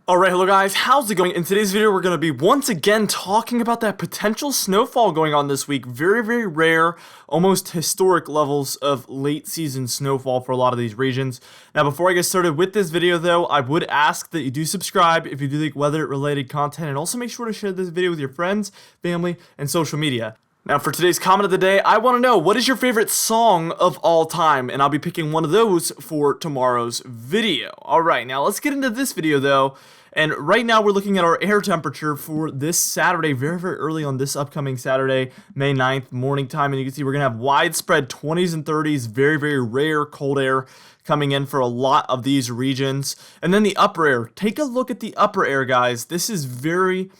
Alright, hello guys, how's it going? In today's video, we're going to be once again talking about that potential snowfall going on this week. Very rare, almost historic levels of late season snowfall for a lot of these regions. Now, before I get started with this video though, I would ask that you do subscribe if you do like weather related content, and also make sure to share this video with your friends, family, and social media. Now, for today's comment of the day, I want to know, what is your favorite song of all time? And I'll be picking one of those for tomorrow's video. Alright, now let's get into this video though. And right now we're looking at our air temperature for this Saturday, very early on this upcoming Saturday, May 9th, morning time. And you can see we're going to have widespread 20s and 30s, very rare cold air coming in for a lot of these regions. And then the upper air. Take a look at the upper air, guys. This is very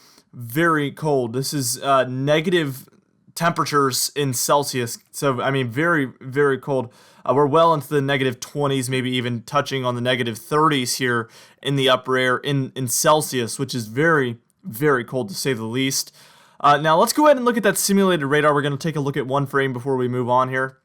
cold. This is negative temperatures in Celsius, so I mean very cold. We're well into the negative 20s, maybe even touching on the negative 30s here in the upper air in Celsius, which is very cold to say the least. Now let's go ahead and look at that simulated radar. We're going to take a look at one frame before we move on here.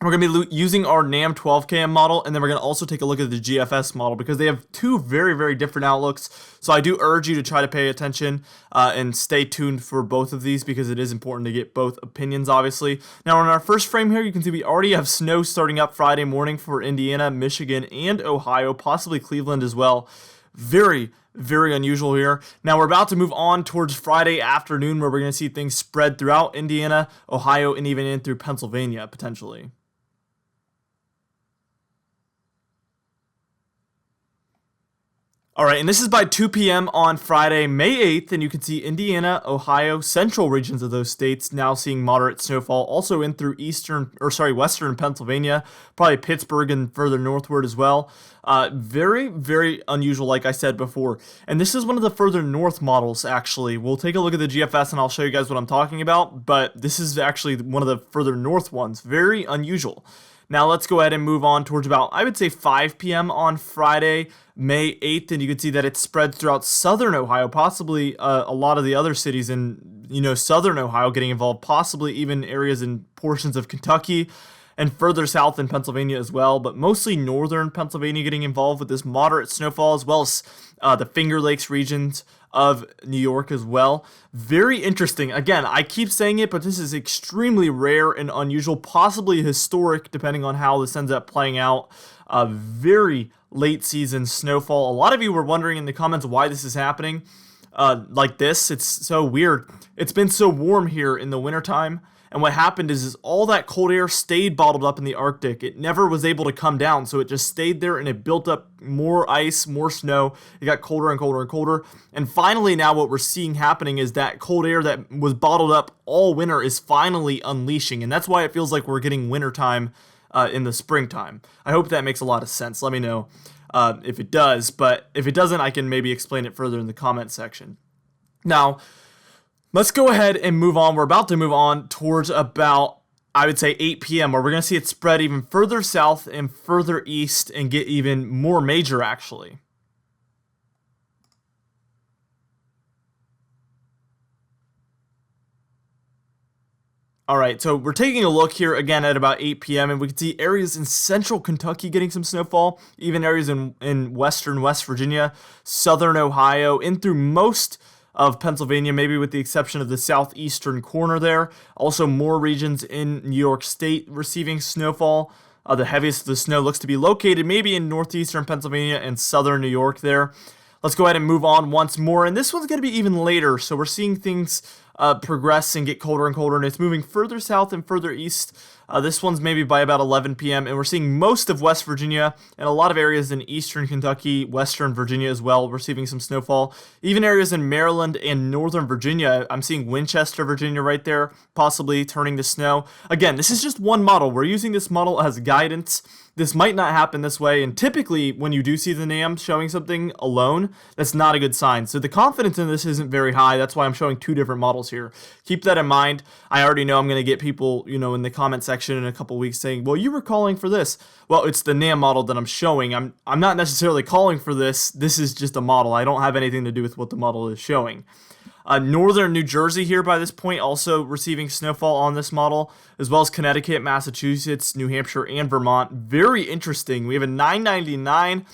We're going to be using our NAM 12KM model, and then we're going to also take a look at the GFS model because they have two very different outlooks. So I do urge you to try to pay attention and stay tuned for both of these because it is important to get both opinions, obviously. Now, on our first frame here, you can see we already have snow starting up Friday morning for Indiana, Michigan, and Ohio, possibly Cleveland as well. Very unusual here. Now we're about to move on towards Friday afternoon where we're going to see things spread throughout Indiana, Ohio, and even in through Pennsylvania, potentially. Alright, and this is by 2 p.m. on Friday, May 8th, and you can see Indiana, Ohio, central regions of those states now seeing moderate snowfall, also in through western Pennsylvania, probably Pittsburgh and further northward as well. Very unusual, like I said before. And this is one of the further north models, actually. We'll take a look at the GFS and I'll show you guys what I'm talking about, but this is actually one of the further north ones. Very unusual. Now let's go ahead and move on towards about, I would say 5 p.m. on Friday, May 8th, and you can see that it spreads throughout southern Ohio, possibly a lot of the other cities in, southern Ohio getting involved, possibly even areas in portions of Kentucky and further south in Pennsylvania as well, but mostly northern Pennsylvania getting involved with this moderate snowfall, as well as the Finger Lakes regions of New York as well. Very interesting. Again, I keep saying it, but this is extremely rare and unusual, possibly historic, depending on how this ends up playing out. Very late season snowfall. A lot of you were wondering in the comments why this is happening like this. It's so weird. It's been so warm here in the wintertime. And what happened is all that cold air stayed bottled up in the Arctic. It never was able to come down, so it just stayed there and it built up more ice, more snow. It got colder and colder. And finally now what we're seeing happening is that cold air that was bottled up all winter is finally unleashing. And that's why it feels like we're getting wintertime in the springtime. I hope that makes a lot of sense. Let me know if it does. But if it doesn't, I can maybe explain it further in the comment section. Now, let's go ahead and move on. We're about to move on towards about, I would say, 8 p.m. where we're going to see it spread even further south and further east and get even more major, actually. Alright, so we're taking a look here again at about 8 p.m. and we can see areas in central Kentucky getting some snowfall, even areas in western West Virginia, southern Ohio, in through most of Pennsylvania, maybe with the exception of the southeastern corner there. Also more regions in New York State receiving snowfall. The heaviest of the snow looks to be located maybe in northeastern Pennsylvania and southern New York there. Let's go ahead and move on once more, and this one's going to be even later, so we're seeing things progress and get colder and colder, and it's moving further south and further east. This one's maybe by about 11 p.m., and we're seeing most of West Virginia and a lot of areas in eastern Kentucky, western Virginia as well, receiving some snowfall. Even areas in Maryland and northern Virginia. I'm seeing Winchester, Virginia right there, possibly turning to snow. Again, this is just one model. We're using this model as guidance. This might not happen this way, and typically when you do see the NAM showing something alone, that's not a good sign. So the confidence in this isn't very high. That's why I'm showing two different models here. Keep that in mind. I already know I'm going to get people, in the comment section in a couple weeks saying, well, you were calling for this. Well, it's the NAM model that I'm showing. I'm not necessarily calling for this. This is just a model. I don't have anything to do with what the model is showing. Northern New Jersey here by this point also receiving snowfall on this model, as well as Connecticut, Massachusetts, New Hampshire, and Vermont. Very interesting. We have a 999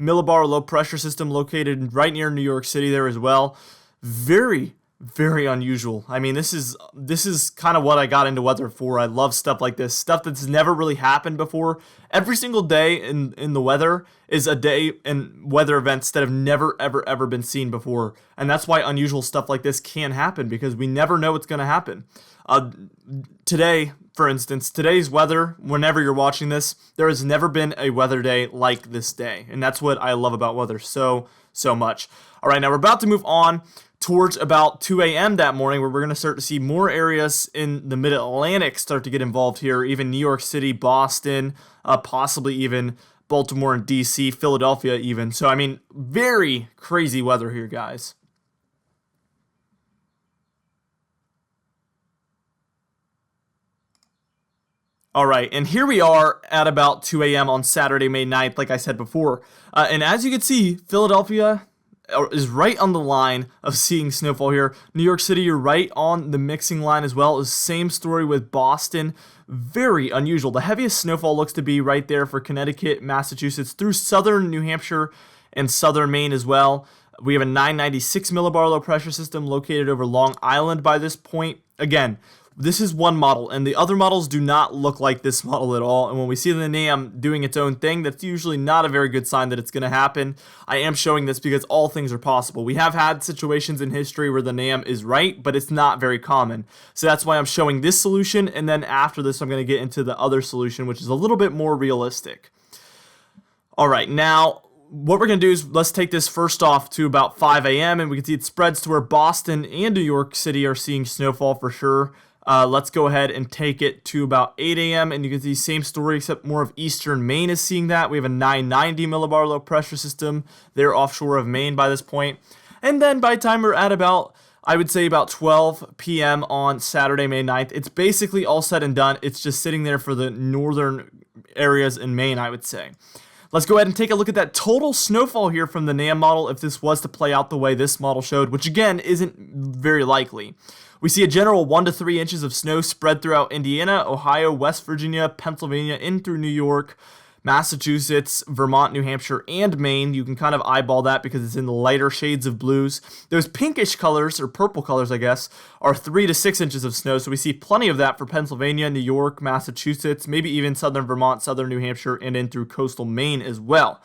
millibar low pressure system located right near New York City there as well. Very, very unusual. I mean, this is kind of what I got into weather for. I love stuff like this, stuff that's never really happened before. Every single day in the weather is a day in weather events that have never ever been seen before, and that's why unusual stuff like this can happen, because we never know what's going to happen. Today, for instance, today's weather, whenever you're watching this, there has never been a weather day like this day, and that's what I love about weather so much. All right, now we're about to move on towards about 2 a.m. that morning, where we're going to start to see more areas in the mid-Atlantic start to get involved here, even New York City, Boston, possibly even Baltimore and D.C., Philadelphia even. So, I mean, very crazy weather here, guys. All right, and here we are at about 2 a.m. on Saturday, May 9th, like I said before. And as you can see, Philadelphia is right on the line of seeing snowfall here. New York City, you're right on the mixing line as well. Is same story with Boston. Very unusual. The heaviest snowfall looks to be right there for Connecticut, Massachusetts, through southern New Hampshire and southern Maine as well. We have a 996 millibar low pressure system located over Long Island by this point. Again, this is one model, and the other models do not look like this model at all. And when we see the NAM doing its own thing, that's usually not a very good sign that it's going to happen. I am showing this because all things are possible. We have had situations in history where the NAM is right, but it's not very common. So that's why I'm showing this solution, and then after this, I'm going to get into the other solution, which is a little bit more realistic. All right, now what we're going to do is let's take this first off to about 5 a.m., and we can see it spreads to where Boston and New York City are seeing snowfall for sure. Let's go ahead and take it to about 8 a.m. and you can see same story, except more of eastern Maine is seeing that. We have a 990 millibar low pressure system there offshore of Maine by this point. And then by the time we're at about, I would say about 12 p.m. on Saturday, May 9th, it's basically all said and done. It's just sitting there for the northern areas in Maine, I would say. Let's go ahead and take a look at that total snowfall here from the NAM model if this was to play out the way this model showed, which again isn't very likely. We see a general 1 to 3 inches of snow spread throughout Indiana, Ohio, West Virginia, Pennsylvania, in through New York, Massachusetts, Vermont, New Hampshire, and Maine. You can kind of eyeball that because it's in the lighter shades of blues. Those pinkish colors, or purple colors, I guess, are 3 to 6 inches of snow. So we see plenty of that for Pennsylvania, New York, Massachusetts, maybe even southern Vermont, southern New Hampshire, and in through coastal Maine as well.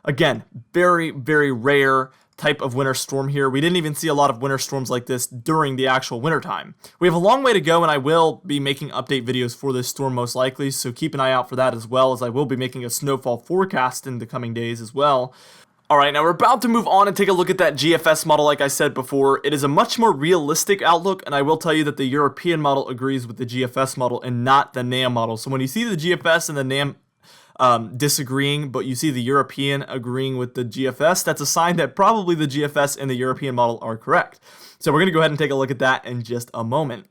Again, very, very rare type of winter storm here. We didn't even see a lot of winter storms like this during the actual winter time. We have a long way to go, and I will be making update videos for this storm most likely, so keep an eye out for that, as well as I will be making a snowfall forecast in the coming days as well. Alright, now we're about to move on and take a look at that GFS model like I said before. It is a much more realistic outlook, and I will tell you that the European model agrees with the GFS model and not the NAM model. So when you see the GFS and the NAM disagreeing, but you see the European agreeing with the GFS, that's a sign that probably the GFS and the European model are correct. So we're going to go ahead and take a look at that in just a moment.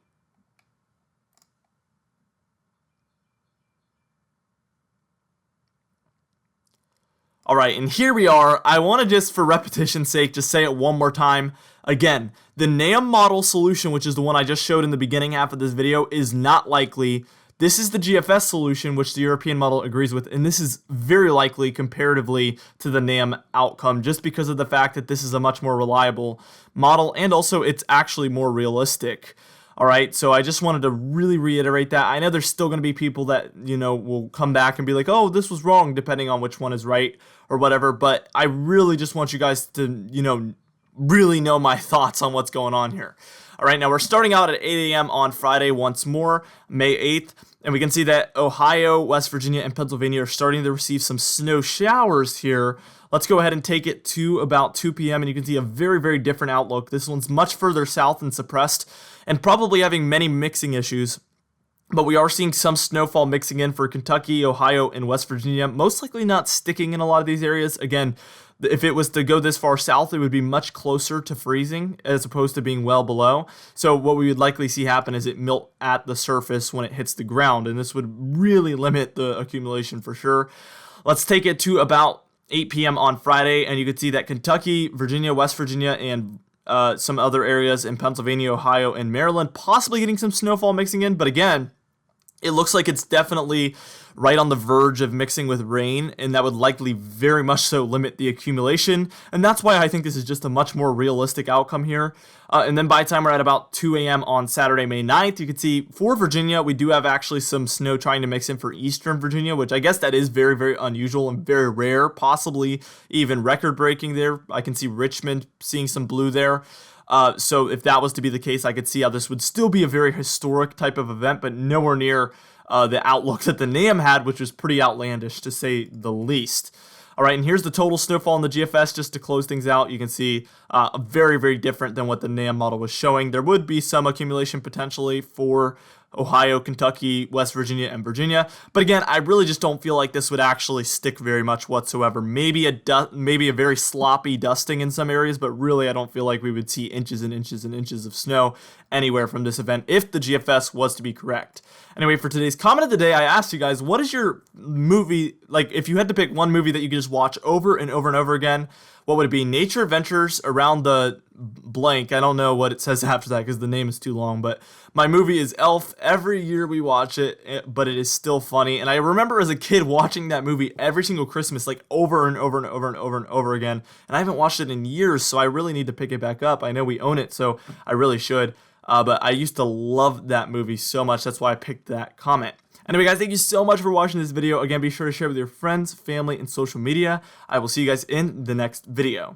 All right, and here we are. I want to just, for repetition's sake, just say it one more time. Again, the NAM model solution, which is the one I just showed in the beginning half of this video, is not likely. This is the GFS solution, which the European model agrees with, and this is very likely comparatively to the NAM outcome, just because of the fact that this is a much more reliable model, and also it's actually more realistic. All right, so I just wanted to really reiterate that. I know there's still going to be people that, you know, will come back and be like, oh, this was wrong, depending on which one is right or whatever, but I really just want you guys to, you know, really know my thoughts on what's going on here. All right, now we're starting out at 8 a.m. on Friday once more, May 8th, and we can see that Ohio, West Virginia, and Pennsylvania are starting to receive some snow showers here. Let's go ahead and take it to about 2 p.m., and you can see a very, very different outlook. This one's much further south and suppressed, and probably having many mixing issues. But we are seeing some snowfall mixing in for Kentucky, Ohio, and West Virginia, most likely not sticking in a lot of these areas. Again, if it was to go this far south, it would be much closer to freezing as opposed to being well below. So what we would likely see happen is it melt at the surface when it hits the ground, and this would really limit the accumulation for sure. Let's take it to about 8 p.m. on Friday, and you can see that Kentucky, Virginia, West Virginia, and some other areas in Pennsylvania, Ohio, and Maryland possibly getting some snowfall mixing in, but again, It looks like it's definitely right on the verge of mixing with rain, and that would likely very much so limit the accumulation. And that's why I think this is just a much more realistic outcome here. And then by the time we're at about 2 a.m. on Saturday, May 9th, you can see for Virginia, we do have actually some snow trying to mix in for eastern Virginia, which I guess that is very, very unusual and very rare, possibly even record breaking there. I can see Richmond seeing some blue there. So if that was to be the case, I could see how this would still be a very historic type of event, but nowhere near the outlook that the NAM had, which was pretty outlandish to say the least. All right, and here's the total snowfall in the GFS just to close things out. You can see very, very different than what the NAM model was showing. There would be some accumulation potentially for Ohio, Kentucky, West Virginia, and Virginia. But again, I really just don't feel like this would actually stick very much whatsoever. Maybe a very sloppy dusting in some areas, but really I don't feel like we would see inches and inches and inches of snow anywhere from this event if the GFS was to be correct. Anyway, for today's comment of the day, I asked you guys, what is your movie, like if you had to pick one movie that you could just watch over and over and over again, what would it be? Nature Adventures Around the blank. I don't know what it says after that because the name is too long, but my movie is Elf. Every year we watch it, but it is still funny. And I remember as a kid watching that movie every single Christmas, like over and over and over and over and over again. And I haven't watched it in years, so I really need to pick it back up. I know we own it, so I really should. But I used to love that movie so much. That's why I picked that comment. Anyway, guys, thank you so much for watching this video. Again, be sure to share with your friends, family, and social media. I will see you guys in the next video.